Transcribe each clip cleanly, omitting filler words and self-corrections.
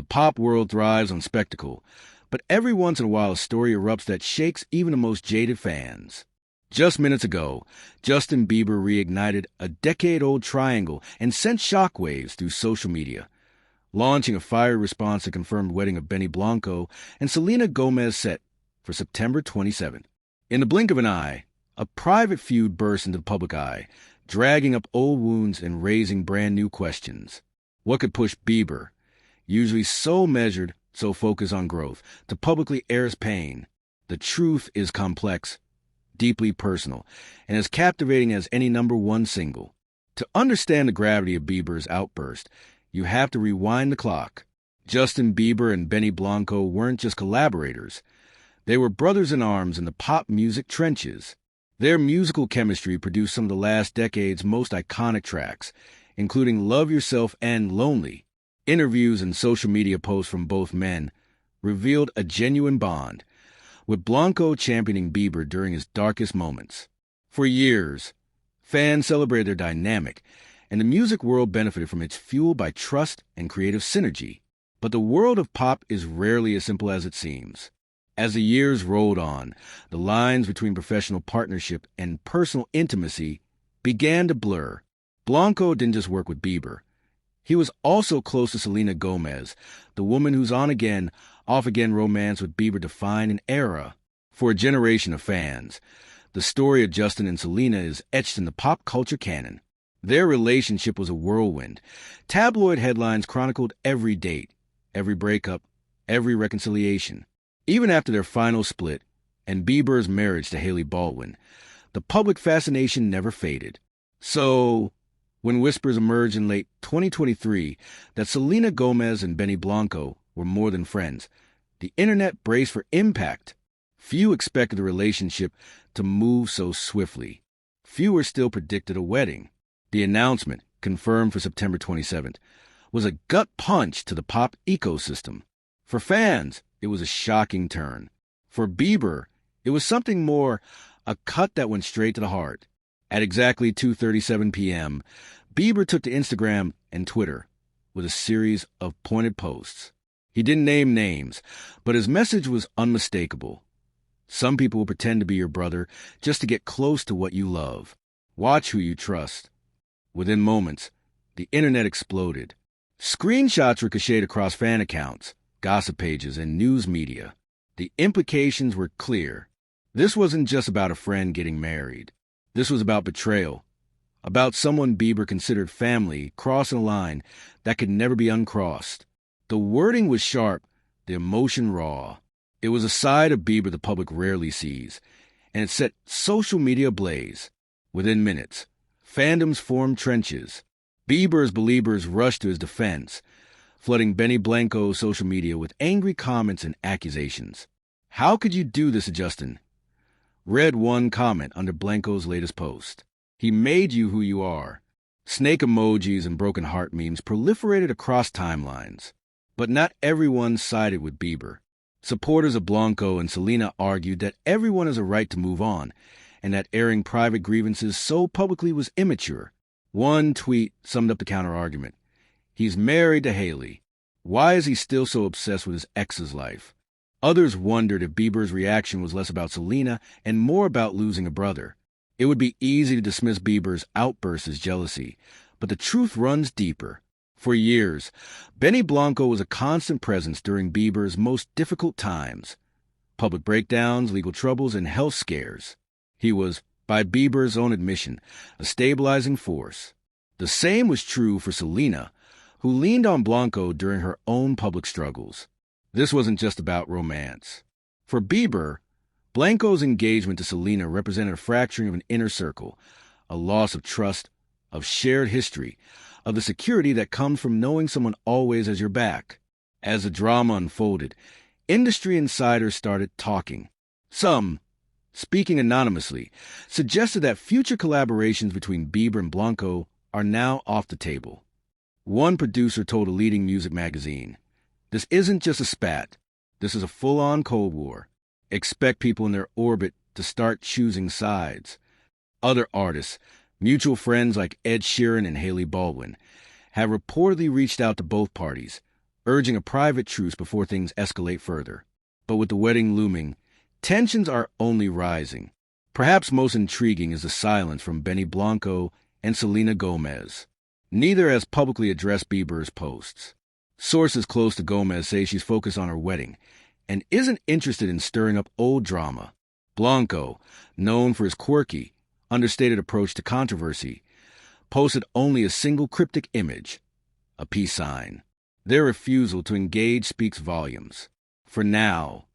pop world thrives on spectacle, but every once in a while a story erupts that shakes even the most jaded fans. Just minutes ago, Justin Bieber reignited a decade-old triangle and sent shockwaves through social media, launching a fiery response to the confirmed wedding of Blanco and Selena Gomez set for September 27th. In the blink of an eye, a private feud burst into the public eye, dragging up old wounds and raising brand-new questions. What could push Bieber, usually so measured, so focused on growth, to publicly air his pain? The truth is complex, deeply personal, and as captivating as any #1 single. To understand the gravity of Bieber's outburst, you have to rewind the clock. Justin Bieber and Blanco weren't just collaborators. They were brothers in arms in the pop music trenches. Their musical chemistry produced some of the last decade's most iconic tracks, including Love Yourself and Lonely. Interviews and social media posts from both men revealed a genuine bond, with Blanco championing Bieber during his darkest moments. For years, fans celebrated their dynamic, and the music world benefited from its fuel by trust and creative synergy. But the world of pop is rarely as simple as it seems. As the years rolled on, the lines between professional partnership and personal intimacy began to blur. Blanco didn't just work with Bieber. He was also close to Selena Gomez, the woman whose on-again, off-again romance with Bieber defined an era. For a generation of fans, the story of Justin and Selena is etched in the pop culture canon. Their relationship was a whirlwind. Tabloid headlines chronicled every date, every breakup, every reconciliation. Even after their final split and Bieber's marriage to Hailey Baldwin, the public fascination never faded. So, when whispers emerged in late 2023 that Selena Gomez and Blanco were more than friends, the internet braced for impact. Few expected the relationship to move so swiftly. Fewer still predicted a wedding. The announcement, confirmed for September 27th, was a gut punch to the pop ecosystem. For fans, it was a shocking turn. For Bieber, it was something more, a cut that went straight to the heart. At exactly 2:37 p.m., Bieber took to Instagram and Twitter with a series of pointed posts. He didn't name names, but his message was unmistakable. Some people will pretend to be your brother just to get close to what you love. Watch who you trust. Within moments, the internet exploded. Screenshots ricocheted across fan accounts, gossip pages, and news media. The implications were clear. This wasn't just about a friend getting married. This was about betrayal, about someone Bieber considered family crossing a line that could never be uncrossed. The wording was sharp, the emotion raw. It was a side of Bieber the public rarely sees, and it set social media ablaze. Within minutes, fandoms formed trenches. Bieber's believers rushed to his defense, flooding Blanco's social media with angry comments and accusations. "How could you do this to Justin?" read one comment under Blanco's latest post. "He made you who you are." Snake emojis and broken heart memes proliferated across timelines. But not everyone sided with Bieber. Supporters of Blanco and Selena argued that everyone has a right to move on, and that airing private grievances so publicly was immature. One tweet summed up the counter-argument. "He's married to Hailey. Why is he still so obsessed with his ex's life?" Others wondered if Bieber's reaction was less about Selena and more about losing a brother. It would be easy to dismiss Bieber's outbursts as jealousy, but the truth runs deeper. For years, Blanco was a constant presence during Bieber's most difficult times. Public breakdowns, legal troubles, and health scares. He was, by Bieber's own admission, a stabilizing force. The same was true for Selena, who leaned on Blanco during her own public struggles. This wasn't just about romance. For Bieber, Blanco's engagement to Selena represented a fracturing of an inner circle, a loss of trust, of shared history, of the security that comes from knowing someone always has your back. As the drama unfolded, industry insiders started talking. Some, speaking anonymously, suggested that future collaborations between Bieber and Blanco are now off the table. One producer told a leading music magazine, "This isn't just a spat. This is a full-on Cold War. Expect people in their orbit to start choosing sides." Other artists, mutual friends like Ed Sheeran and Hailey Baldwin, have reportedly reached out to both parties, urging a private truce before things escalate further. But with the wedding looming, tensions are only rising. Perhaps most intriguing is the silence from Blanco and Selena Gomez. Neither has publicly addressed Bieber's posts. Sources close to Gomez say she's focused on her wedding and isn't interested in stirring up old drama. Blanco, known for his quirky, understated approach to controversy, posted only a single cryptic image, a peace sign. Their refusal to engage speaks volumes. For now,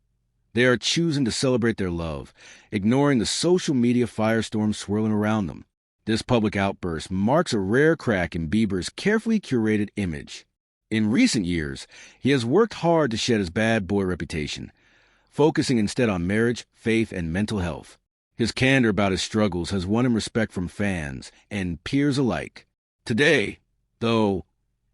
they are choosing to celebrate their love, ignoring the social media firestorm swirling around them. This public outburst marks a rare crack in Bieber's carefully curated image. In recent years, he has worked hard to shed his bad boy reputation, focusing instead on marriage, faith, and mental health. His candor about his struggles has won him respect from fans and peers alike. Today, though,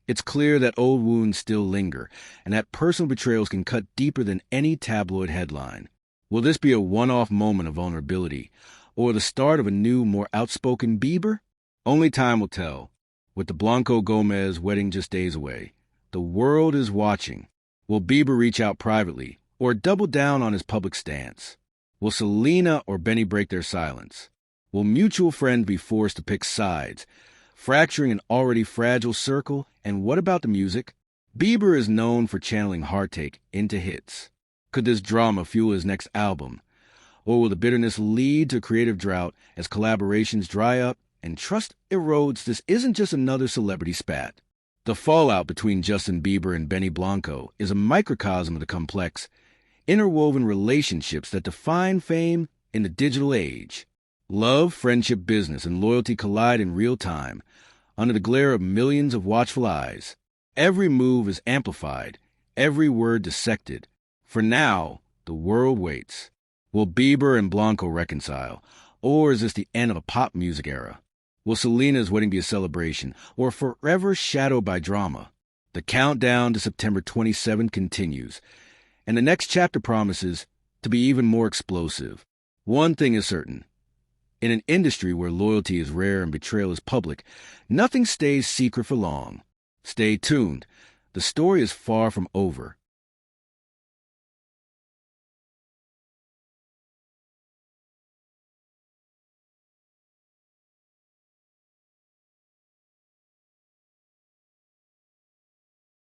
it's clear that old wounds still linger and that personal betrayals can cut deeper than any tabloid headline. Will this be a one-off moment of vulnerability or the start of a new, more outspoken Bieber? Only time will tell. With the Blanco-Gomez wedding just days away, the world is watching. Will Bieber reach out privately or double down on his public stance? Will Selena or Benny break their silence? Will mutual friends be forced to pick sides, fracturing an already fragile circle? And what about the music? Bieber is known for channeling heartache into hits. Could this drama fuel his next album? Or will the bitterness lead to creative drought as collaborations dry up and trust erodes? This isn't just another celebrity spat. The fallout between Justin Bieber and Benny Blanco is a microcosm of the complex, interwoven relationships that define fame in the digital age. Love, friendship, business, and loyalty collide in real time, under the glare of millions of watchful eyes. Every move is amplified, every word dissected. For now, the world waits. Will Bieber and Blanco reconcile, or is this the end of a pop music era? Will Selena's wedding be a celebration, or forever shadowed by drama? The countdown to September 27 continues, and the next chapter promises to be even more explosive. One thing is certain. In an industry where loyalty is rare and betrayal is public, nothing stays secret for long. Stay tuned. The story is far from over.